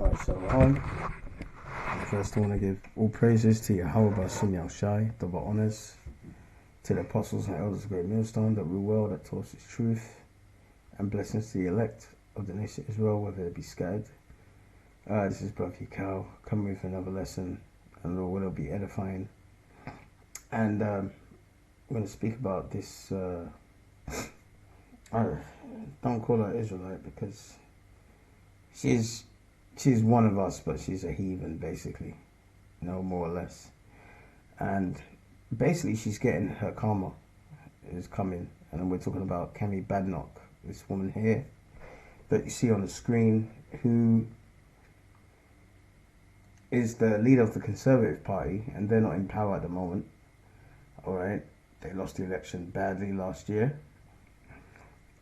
Alright, Shalom. First, I want to give all praises to Yahweh Bashim Yahushai, double honors to the apostles and elders of the great millstone that rule well, that taught its truth, and blessings to the elect of the nation Israel, whether it be scattered. This is Brother Cow coming with another lesson, and Lord will be edifying. And I'm going to speak about this. I don't call her Israelite because she's one of us, but she's a heathen, basically, no more or less. And basically, she's getting her karma is coming, and we're talking about Kemi Badnock, this woman here that you see on the screen, who is the leader of the Conservative Party, and they're not in power at the moment. All right, they lost the election badly last year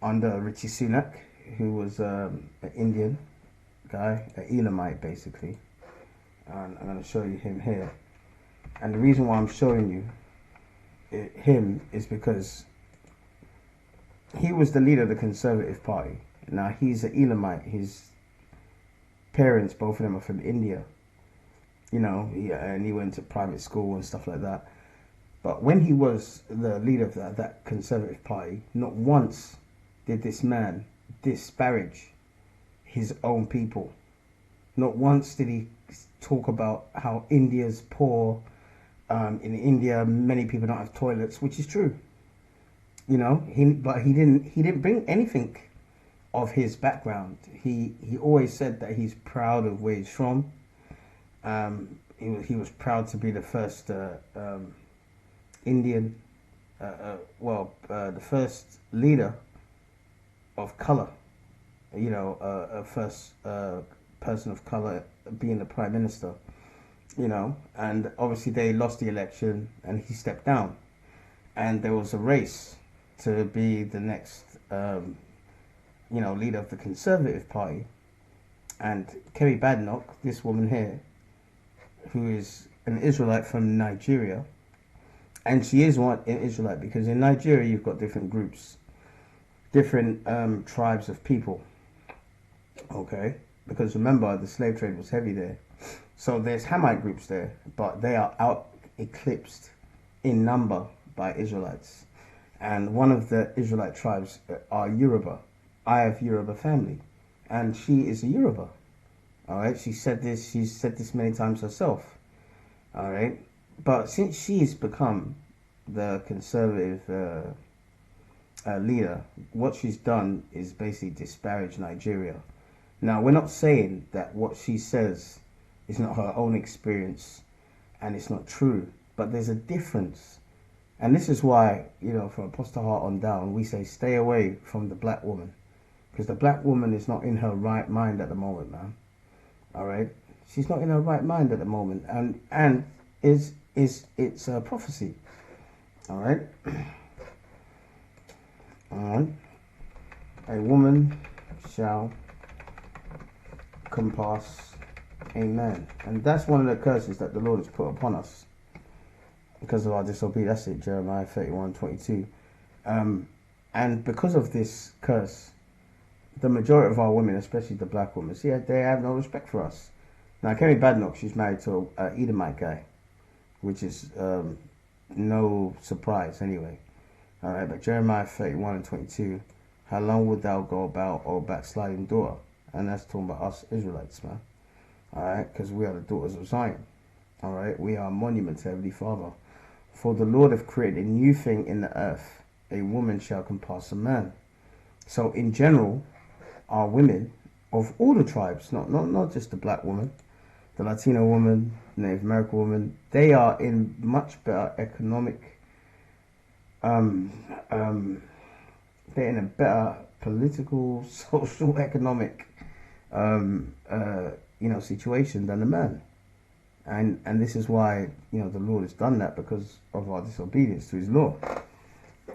under Richie Sunak, who was an Indian guy, an Elamite basically, and I'm going to show you him here. And the reason why I'm showing you him is because he was the leader of the Conservative Party. Now he's an Elamite. His parents, both of them, are from India. You know, and he went to private school and stuff like that. But when he was the leader of that Conservative Party, not once did this man disparage his own people. Not once did he talk about how India's poor. In India, many people don't have toilets, which is true. You know, but he didn't bring anything of his background. He always said that he's proud of where he's from. He was proud to be the first Indian, the first leader of color. You know, a first person of color being the prime minister. You know, and obviously they lost the election, and he stepped down, and there was a race to be the next, leader of the Conservative Party. And Kemi Badnock, this woman here, who is an Israelite from Nigeria, and she is an Israelite because in Nigeria you've got different groups, different tribes of people. Okay, because remember the slave trade was heavy there, so there's Hamite groups there, but they are out eclipsed in number by Israelites. And one of the Israelite tribes are Yoruba. I have Yoruba family, and she is a Yoruba. All right, she's said this many times herself. All right, but since she's become the Conservative leader, what she's done is basically disparage Nigeria. Now, we're not saying that what she says is not her own experience and it's not true, but there's a difference. And this is why, you know, from Apostle Heart on down, we say stay away from the black woman, because the black woman is not in her right mind at the moment, man. All right, she's not in her right mind at the moment, and it's a prophecy. All right, a woman shall compass a man, and that's one of the curses that the Lord has put upon us because of our disobedience. That's it, Jeremiah 31:22. And because of this curse, the majority of our women, especially the black women, they have no respect for us. Now, Kemi Badnock, she's married to an Edomite guy, which is no surprise anyway. All right, but Jeremiah 31:22, how long would thou go about, O backsliding daughter? And that's talking about us Israelites, man. All right, because we are the daughters of Zion. All right, we are a monument to Heavenly Father. For the Lord hath created a new thing in the earth. A woman shall compass a man. So in general, our women of all the tribes, not just the black woman, the Latino woman, Native American woman, they are in much better economic, they're in a better political, social, economic, situation than the man. And this is why, the Lord has done that, because of our disobedience to his law.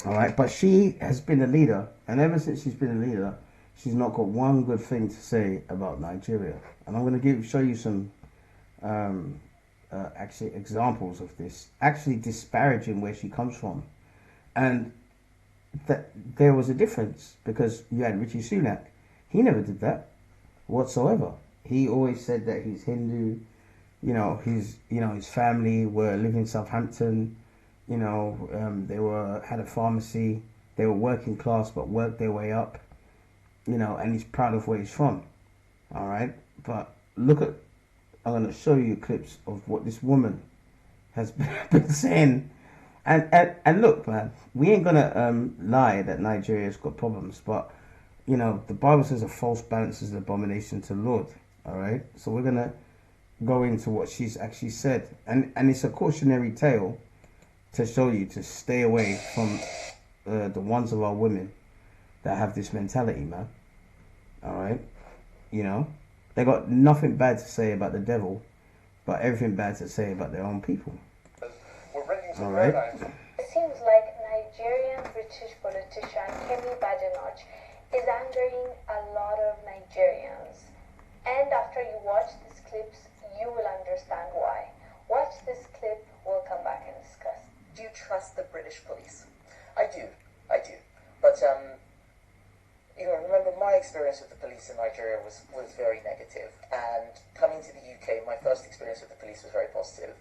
All right, but she has been a leader, and ever since she's been a leader, she's not got one good thing to say about Nigeria. And I'm going to show you some actually examples of this, actually disparaging where she comes from. And that there was a difference, because you had Richie Sunak. He never did that whatsoever. He always said that he's Hindu. His family were living in Southampton. They were had a pharmacy. They were working class, but worked their way up. And he's proud of where he's from. All right, but look at. I'm gonna show you clips of what this woman has been saying. And look, man, we ain't gonna lie that Nigeria's got problems, but the Bible says a false balance is an abomination to the Lord. All right, so we're gonna go into what she's actually said, and it's a cautionary tale to show you to stay away from the ones of our women that have this mentality, man. All right, they got nothing bad to say about the devil, but everything bad to say about their own people. All right. It seems like Nigerian British politician Kemi Badenoch is angering a lot of Nigerians. And after you watch these clips, you will understand why. Watch this clip, we'll come back and discuss. Do you trust the British police? I do. But, remember my experience with the police in Nigeria was very negative. And coming to the UK, my first experience with the police was very positive.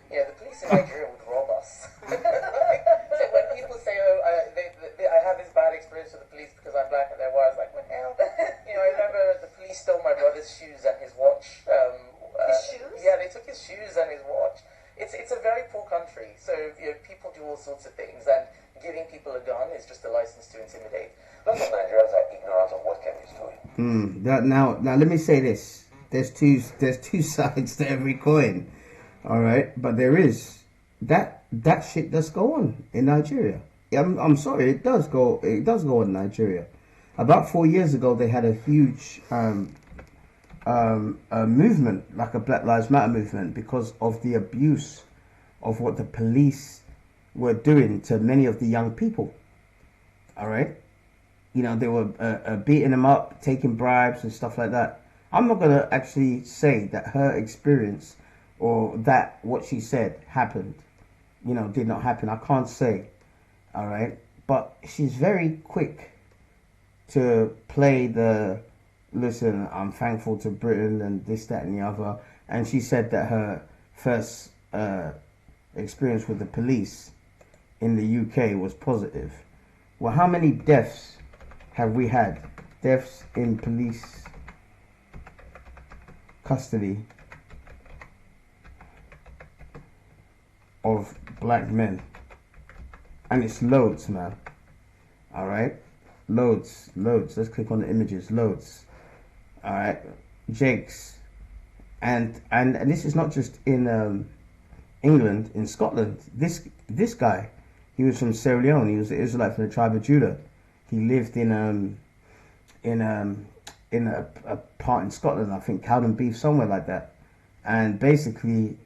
The police in Nigeria would rob us. So when people say, I have this bad experience with the police because I'm black and they're white, I was like, what the hell? I remember the police stole my brother's shoes and his watch. His shoes? Yeah, they took his shoes and his watch. It's a very poor country, so people do all sorts of things, and giving people a gun is just a license to intimidate. Lots of Nigerians are ignorant of what Kemi is doing. Now let me say this: there's two sides to every coin. All right, but there is that shit does go on in Nigeria. I'm sorry, it does go on in Nigeria. About 4 years ago, they had a huge a movement, like a Black Lives Matter movement, because of the abuse of what the police were doing to many of the young people. All right, they were beating them up, taking bribes and stuff like that. I'm not gonna actually say that her experience or that what she said happened, did not happen. I can't say, all right? But she's very quick to play listen, I'm thankful to Britain and this, that, and the other. And she said that her first experience with the police in the UK was positive. Well, how many deaths have we had? Deaths in police custody of black men, and it's loads, man. All right, loads. Let's click on the images. Loads. All right, Jakes, and this is not just in England. In Scotland, this guy, he was from Sierra Leone. He was an Israelite from the tribe of Judah. He lived in a part in Scotland, I think Cowden Beef, somewhere like that, and basically.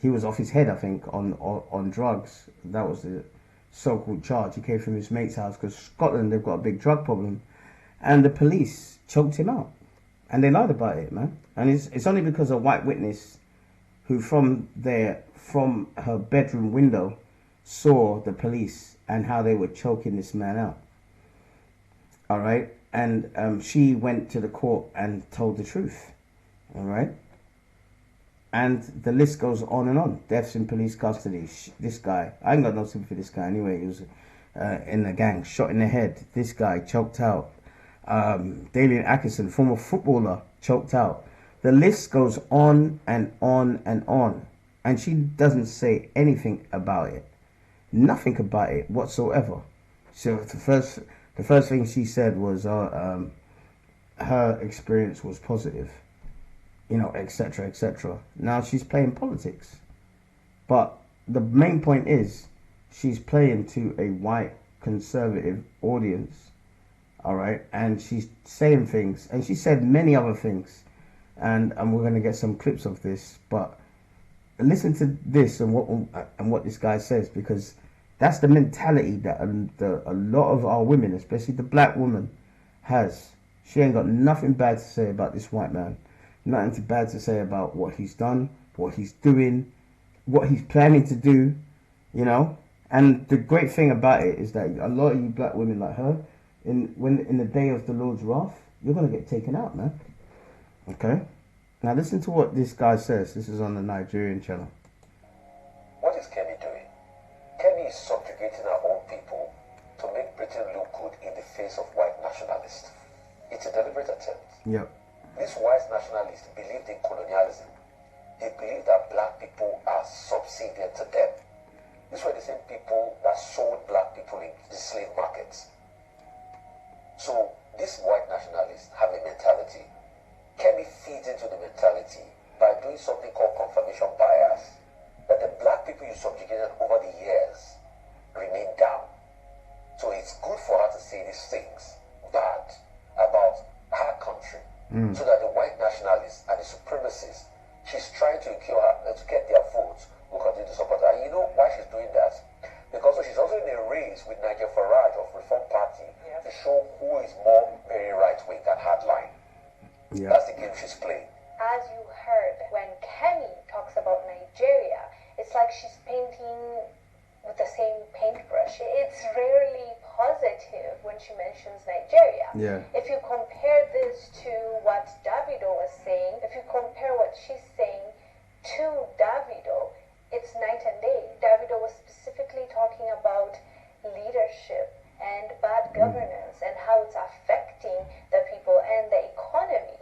He was off his head, I think, on drugs. That was the so-called charge. He came from his mate's house because Scotland, they've got a big drug problem. And the police choked him out. And they lied about it, man. And it's only because a white witness who from her bedroom window saw the police and how they were choking this man out. All right? And she went to the court and told the truth. All right? And the list goes on and on. Deaths in police custody. This guy, I ain't got no sympathy for this guy anyway. He was in the gang, shot in the head. This guy choked out. Dalian Atkinson, former footballer, choked out. The list goes on and on and on. And she doesn't say anything about it. Nothing about it whatsoever. So the first thing she said was her experience was positive. Etc., etc. Now she's playing politics. But the main point is she's playing to a white conservative audience. All right? And she's saying things. And she said many other things. And we're going to get some clips of this. But listen to this and what this guy says, because that's the mentality that a lot of our women, especially the black woman, has. She ain't got nothing bad to say about this white man. Nothing too bad to say about what he's done, what he's doing, what he's planning to do, And the great thing about it is that a lot of you black women like her, in the day of the Lord's wrath, you're gonna get taken out, man. Okay? Now listen to what this guy says. This is on the Nigerian channel. What is Kemi doing? Kemi is subjugating her own people to make Britain look good in the face of white nationalists. It's a deliberate attempt. Yep. These white nationalists believed in colonialism. They believed that black people are subservient to them. These were the same people that sold black people in the slave markets. So these white nationalists have a mentality. Kemi feeds into the mentality by doing something called confirmation bias, that the black people you subjugated over the years remain down. So it's good for her to say these things bad about her country, so that the white nationalists and the supremacists she's trying to kill her to get their votes will continue to support her. And you know why she's doing that? Because she's also in a race with Nigel Farage of Reform Party to show who is more very right wing and hardline. Yeah. That's the game she's playing. As you heard, when Kemi talks about Nigeria, it's like she's painting with the same paintbrush. It's rarely positive when she mentions Nigeria. Yeah. If you compare this to what Davido was saying, if you compare what she's saying to Davido, it's night and day. Davido was specifically talking about leadership and bad governance and how it's affecting the people and the economy.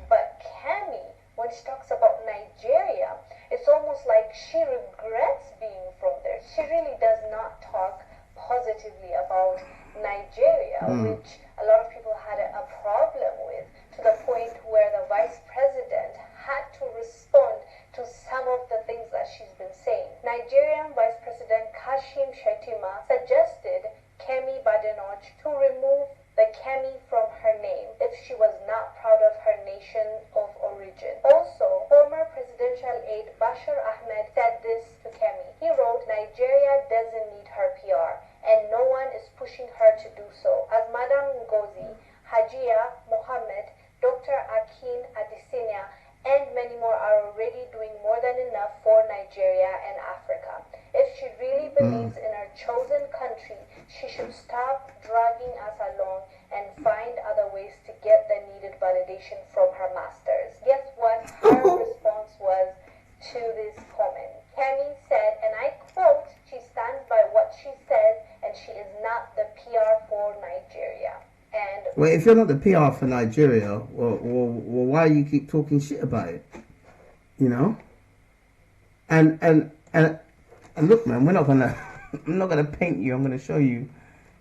But Kemi, when she talks about Nigeria, it's almost like she regrets being from there. She really does not talk positively about Nigeria, which a lot of people had a problem with, to the point where the vice president had to respond to some of the things that she's been saying. Nigerian Vice President Kashim Shettima suggested Kemi Badenoch to remove the Kemi from her name if she was not proud of her nation of origin. Also, former presidential aide Bashir Ahmed said this to Kemi. He wrote, "Nigeria doesn't need her PR, and no one is pushing her to do so. As Madam Ngozi, Hajia Mohammed, Dr. Akin Adesina, and many more are already doing more than enough for Nigeria and Africa. If she really believes in her chosen country, she should stop dragging us along and find other ways to get the needed validation from her masters." Guess what her response was to this comment? Kemi said, and I quote, she stands by what she says and she is not the PR for Nigeria. And Well, if you're not the PR for Nigeria, well, why do you keep talking shit about it? You know? And look, man, we're not gonna, I'm not gonna paint you. I'm gonna show you.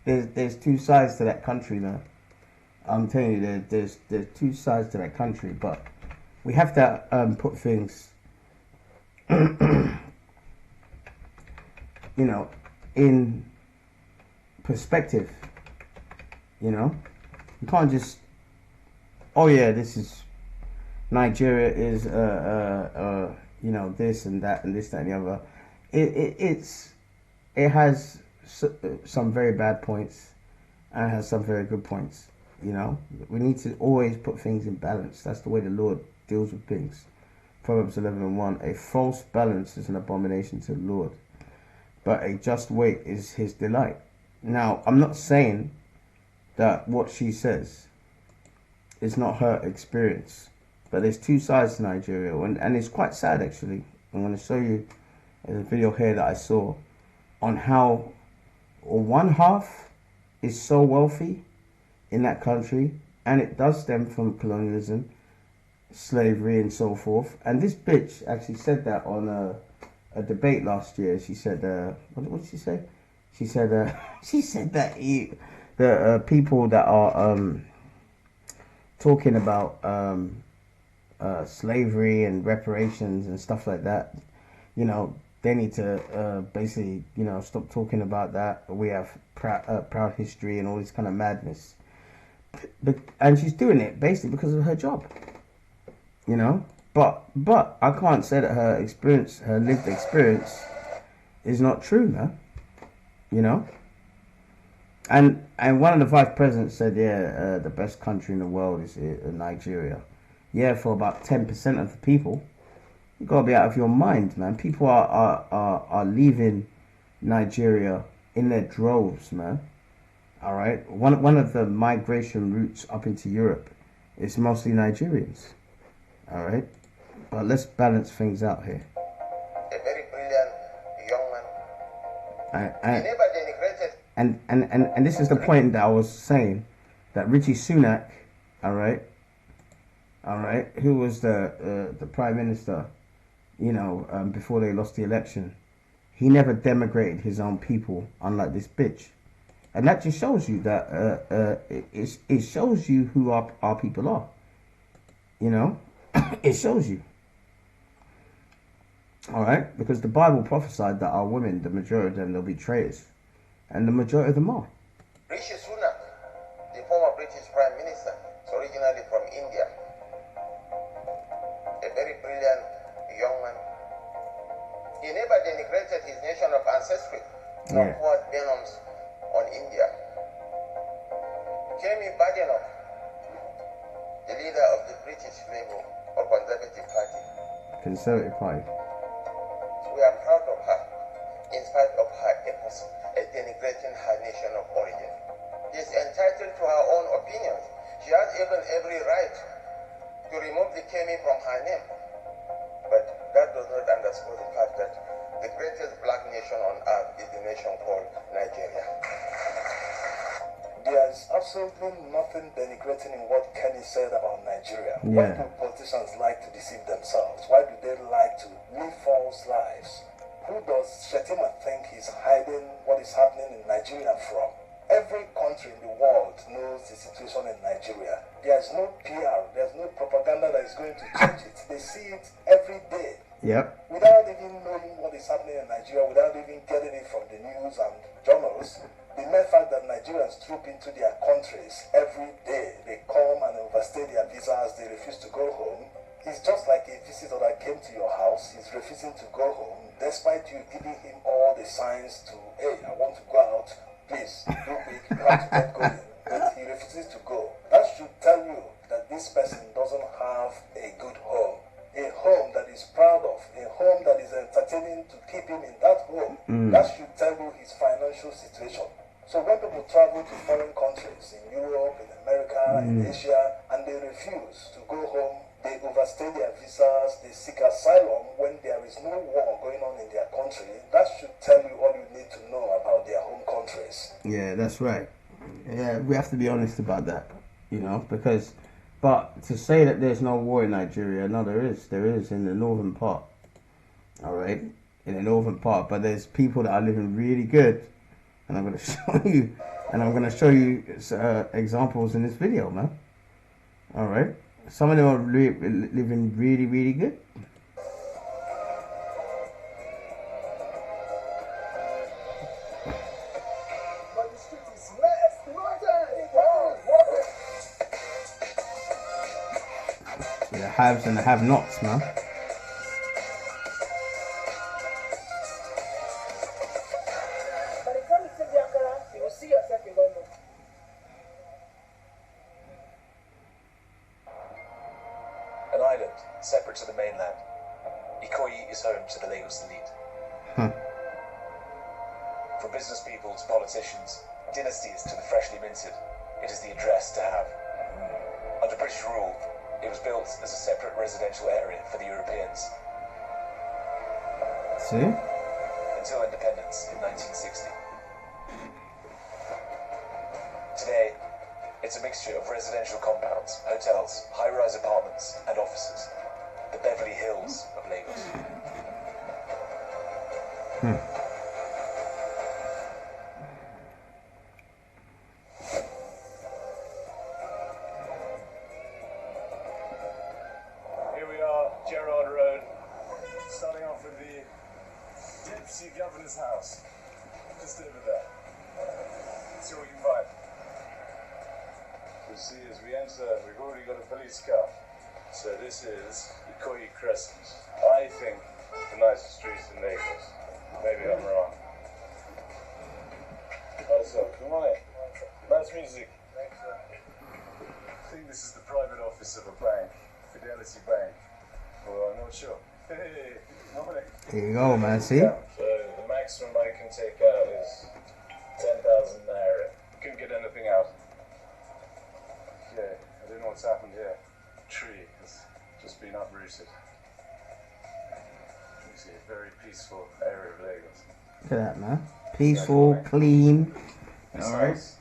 There's two sides to that country, man. I'm telling you, there's two sides to that country, but we have to put things, you know, in perspective. You know, you can't just, oh yeah, this is, Nigeria is you know, this and that and this, that and the other. It has some very bad points and it has some very good points. You know, we need to always put things in balance. That's the way the Lord deals with things. Proverbs 11:1. A false balance is an abomination to the Lord, but a just weight is his delight. Now, I'm not saying that what she says is not her experience, but there's two sides to Nigeria, and it's quite sad actually. I'm going to show you a video here that I saw on how one half is so wealthy in that country, and it does stem from colonialism, slavery, and so forth. And this bitch actually said that on a debate last year. She said, what did she say? She said, she said that the people that are talking about slavery and reparations and stuff like that, you know, they need to basically, you know, stop talking about that. We have proud history and all this kind of madness. And she's doing it basically because of her job, you know. But I can't say that her experience, her lived experience, is not true, man. You know. And one of the vice presidents said, yeah, the best country in the world is Nigeria. Yeah, for about 10% of the people. You gotta be out of your mind, man. People are leaving Nigeria in their droves, man. All right. One of the migration routes up into Europe is mostly Nigerians. All right, but let's balance things out here. A very brilliant young man. He never denigrated. And this is the point that I was saying, that Richie Sunak, all right, who was the prime minister, before they lost the election, he never denigrated his own people, unlike this bitch, and that just shows you that it shows you who our people are, it shows you. All right, because the Bible prophesied that our women, the majority of them, they'll be traitors, and the majority of them are. Rishi Sunak, the former British Prime Minister, is originally from India. A very brilliant young man. He never denigrated his nation of ancestry, nor poured venoms on India. Kemi Badenoch, the leader of the British Labour or Conservative Party. Conservative Party. We are proud of her, in spite of her efforts at denigrating her nation of origin. She is entitled to her own opinions. She has even every right to remove the Kemi from her name. But that does not underscore the fact that the greatest black nation on earth is the nation called Nigeria. There's absolutely nothing denigrating in what Kenny said about Nigeria. Yeah. Why do politicians like to deceive themselves? Why do they like to live false lives? Who does Shetima think he's hiding what is happening in Nigeria from? Every country in the world knows the situation in Nigeria. There's no PR, there's no propaganda that is going to change it. They see it every day. Yep. Without even knowing what is happening in Nigeria, without even getting it from the news and journals, the mere fact that Nigerians troop into their countries every day, they come and overstay their visas, they refuse to go home. It's just like a visitor that came to your house, he's refusing to go home, despite you giving him all the signs to, hey, I want to go out, please, do quick, you have to get going. But he refuses to go. That should tell you that this person doesn't have a good home. A home that is proud of, a home that is entertaining to keep him in that home. That should tell you his financial situation. So when people travel to foreign countries, in Europe, in America, in Asia, and they refuse to go home, they overstay their visas, they seek asylum when there is no war going on in their country, that should tell you all you need to know about their home countries. Yeah, that's right. Yeah, we have to be honest about that, because, but to say that there's no war in Nigeria, no, there is in the northern part, all right, in the northern part, but there's people that are living really good, and I'm going to show you, examples in this video, man, all right, some of them are living really, really good. The haves and the have-nots, man. An island separate to the mainland, Ikoyi is home to the Lagos elite. From business people to politicians, dynasties to the freshly minted, it is the address to have. Under British rule, it was built as a separate residential area for the Europeans. See? Until independence in 1960. Today, it's a mixture of residential compounds, hotels, high-rise apartments, and offices. The Beverly Hills of Lagos. Here we are, Gerrard Road, starting off with the Deputy Governor's house, just over there. Let's see what we can find. You'll see as we enter, we've already got a police car. So this is Ikoyi Crescent. I think the nicest street in Lagos. Maybe I'm wrong. What's up? Good morning. Nice music. I think this is the private office of a bank, Fidelity Bank. Well, I'm not sure. Hey, morning. Here you go, man. See? So the maximum I can take out is 10,000 naira. Couldn't get anything out. Okay, I don't know what's happened here. Tree has has been uprooted. You see a very peaceful area of Lagos. Look at that, man. Peaceful, clean. This All right. house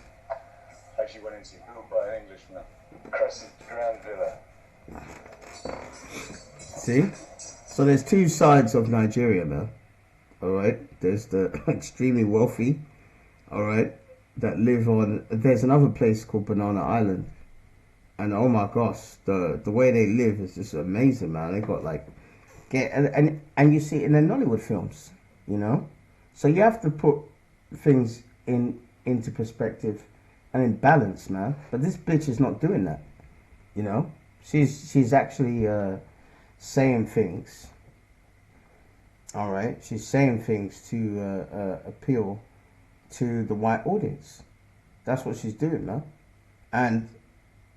actually went into built by an Englishman. Crescent Grand Villa. See? So there's two sides of Nigeria, man. All right. There's the extremely wealthy, all right, that live on. There's another place called Banana Island, and oh my gosh, the way they live is just amazing, man. They got like, and you see it in the Nollywood films, you know. So you have to put things into perspective and in balance, man. But this bitch is not doing that, you know. She's actually saying things. All right, she's saying things to appeal to the white audience. That's what she's doing, man. And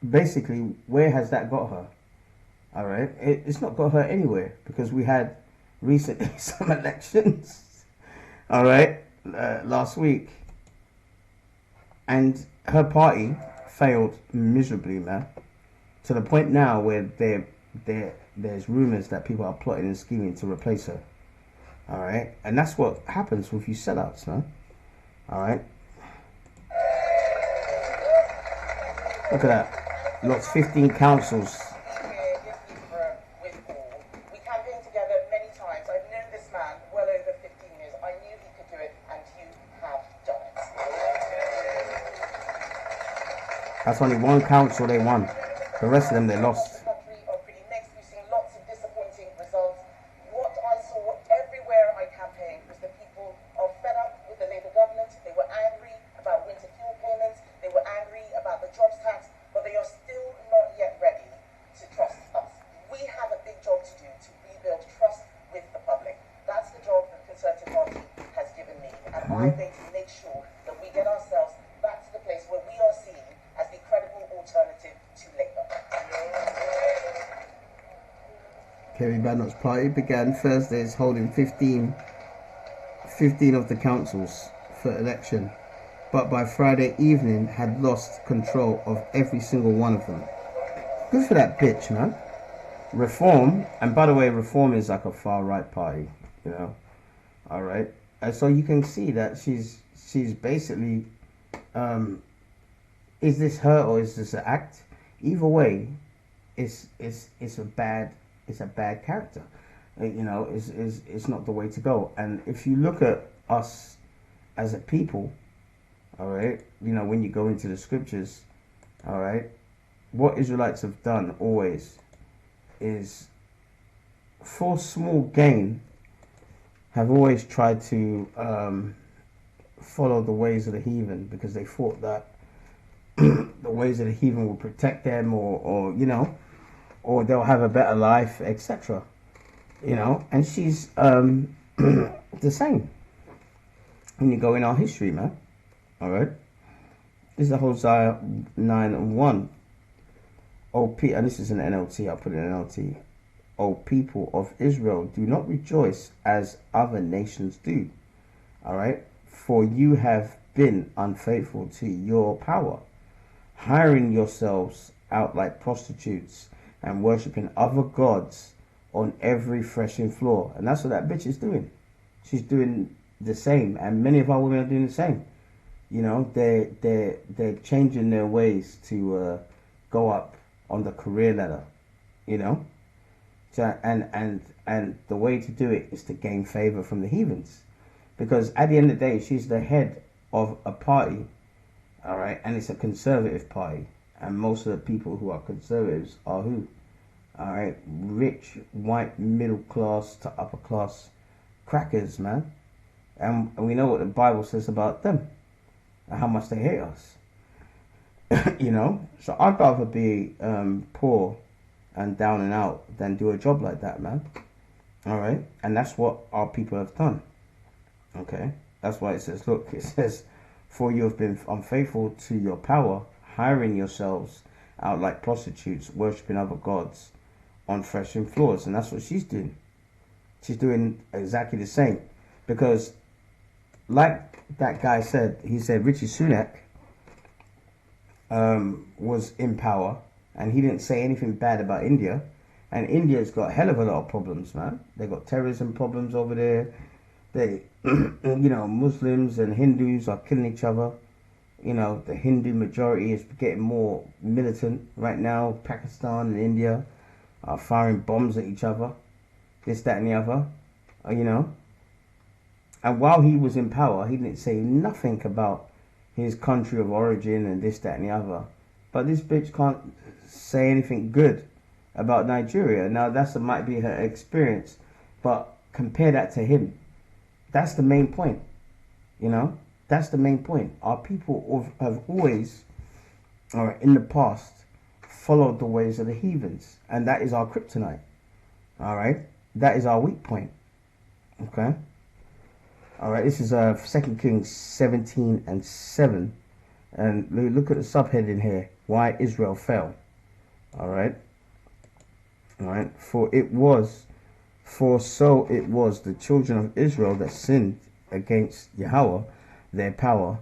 basically, where has that got her? All right, it's not got her anywhere, because we had recently some elections. All right, last week, and her party failed miserably, man. To the point now where there's rumors that people are plotting and scheming to replace her. All right, and that's what happens with you sellouts, man. All right, look at that. Lost 15 councils. We campaigned together many times. I've known this man well over 15 years. I knew he could do it, and you have done it. That's only one council they won. The rest of them they lost. Kerry Badnock's party began Thursdays holding 15 of the councils for election, but by Friday evening had lost control of every single one of them. Good for that bitch, man. Reform, and by the way, Reform is like a far right party, you know. All right, and so you can see that she's basically, is this her or is this an act? Either way, it's a bad character. You know, it's not the way to go. And if you look at us as a people, all right, you know, when you go into the scriptures, all right, what Israelites have done always is, for small gain, have always tried to follow the ways of the heathen, because they thought that the ways of the heathen will protect them, or you know, or they'll have a better life, etc. You know, and she's the same. When you go in our history, man. All right. This is Hosea 9:1. And this is an NLT. I'll put it in NLT. O people of Israel, do not rejoice as other nations do. All right. For you have been unfaithful to your power, hiring yourselves out like prostitutes and worshipping other gods on every threshing floor. And that's what that bitch is doing. She's doing the same, and many of our women are doing the same. You know, they're changing their ways to go up on the career ladder. You know, so, and the way to do it is to gain favor from the heathens, because at the end of the day, she's the head of a party. All right, and it's a conservative party, and most of the people who are conservatives are who? All right, rich, white, middle class to upper class crackers, man. And we know what the Bible says about them and how much they hate us. You know, so I'd rather be poor and down and out than do a job like that, man. All right, and that's what our people have done. Okay, that's why it says, look, it says, for you have been unfaithful to your power, hiring yourselves out like prostitutes, worshipping other gods on threshing floors. And that's what she's doing. She's doing exactly the same, because like that guy said, he said Richie Sunak was in power, and he didn't say anything bad about India, And India's got a hell of a lot of problems, man. They got terrorism problems over there. They, Muslims and Hindus are killing each other. The Hindu majority is getting more militant right now. Pakistan and India are firing bombs at each other. This, that, and the other. And while he was in power, he didn't say nothing about his country of origin and this, that, and the other. But this bitch can't say anything good about Nigeria. Now, might be her experience, but compare that to him. That's the main point. That's the main point. Our people have always, or in the past, followed the ways of the heathens. And that is our kryptonite. All right? That is our weak point. Okay? All right, this is 2 Kings 17 and 7. And look at the subheading here. Why Israel fell. All right? All right? For so it was the children of Israel that sinned against Yahweh, their power,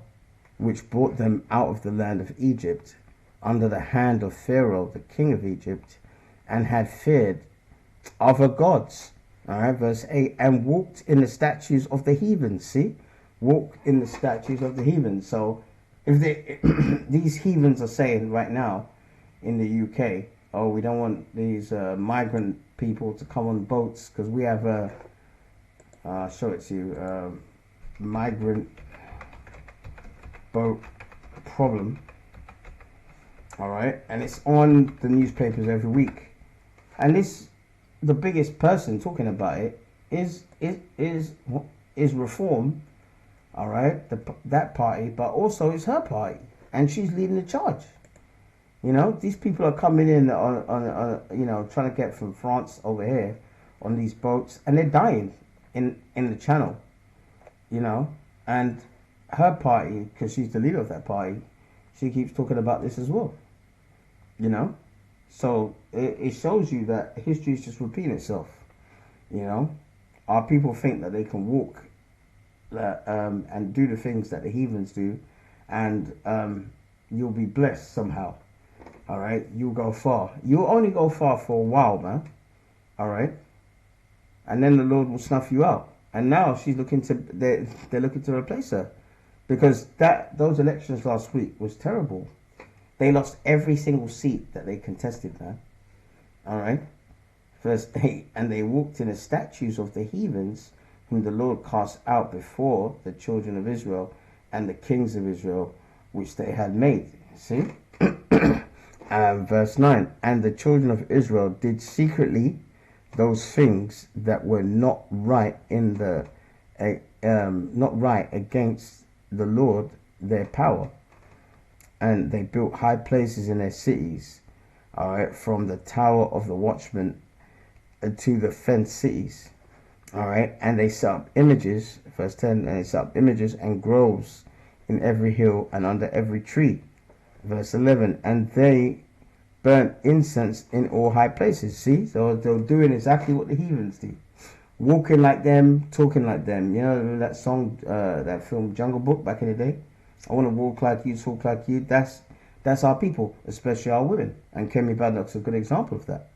which brought them out of the land of Egypt, under the hand of Pharaoh, the king of Egypt, and had feared other gods. All right, verse 8, and walked in the statues of the heathens. See? Walk in the statues of the heathens. So, if these heathens are saying right now in the UK, oh, we don't want these migrant people to come on boats because we have I'll show it to you, migrant boat problem. All right, and it's on the newspapers every week, and the biggest person talking about it is Reform. All right, that party, but also it's her party, and she's leading the charge. These people are coming in on trying to get from France over here on these boats, and they're dying in the channel. And her party, because she's the leader of that party, she keeps talking about this as well. So it shows you that history is just repeating itself. Our people think that they can walk and do the things that the heathens do, and you'll be blessed somehow. All right, you'll go far. You'll only go far for a while, man. All right, and then the Lord will snuff you out. And now they're looking to replace her, because those elections last week was terrible. They lost every single seat that they contested, man. All right. Verse 8, and they walked in the statues of the heathens, whom the Lord cast out before the children of Israel and the kings of Israel, which they had made. See? Verse 9, and the children of Israel did secretly those things that were not right against the Lord their power. And they built high places in their cities, all right, from the tower of the watchman to the fenced cities, all right. And they set up images, verse 10, and they set up images and groves in every hill and under every tree. Verse 11, and they burnt incense in all high places. See, so they're doing exactly what the heathens do, walking like them, talking like them. That song, that film Jungle Book back in the day. I want to walk like you, talk like you. That's our people, especially our women. And Kemi Badnock's a good example of that.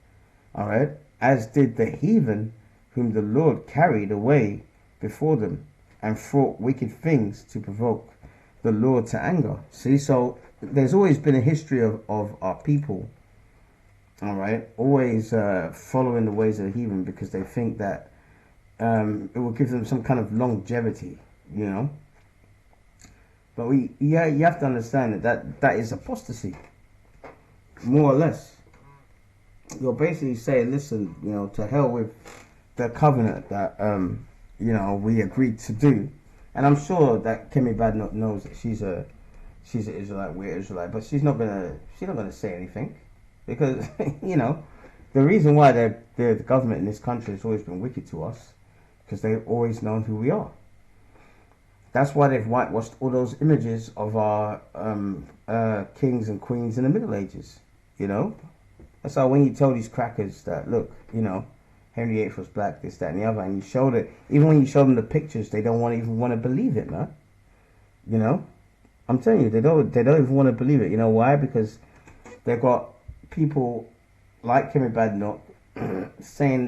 All right, as did the heathen, whom the Lord carried away before them, and fraught wicked things to provoke the Lord to anger. See, so there's always been a history of our people, all right, always following the ways of the heathen, because they think that it will give them some kind of longevity, But you have to understand that is apostasy, more or less. You're basically saying, listen, to hell with the covenant that we agreed to do. And I'm sure that Kemi Badnock knows that she's an Israelite, we're Israelite, but she's not gonna say anything, because the reason why the government in this country has always been wicked to us, because they've always known who we are. That's why they've whitewashed all those images of our kings and queens in the Middle Ages. That's how when you tell these crackers that, look, Henry VIII was black, this, that, and the other, and you showed it, even when you show them the pictures, they don't even want to believe it, man. I'm telling you, they don't even want to believe it. You know why? Because they've got people like Kemi Badnock saying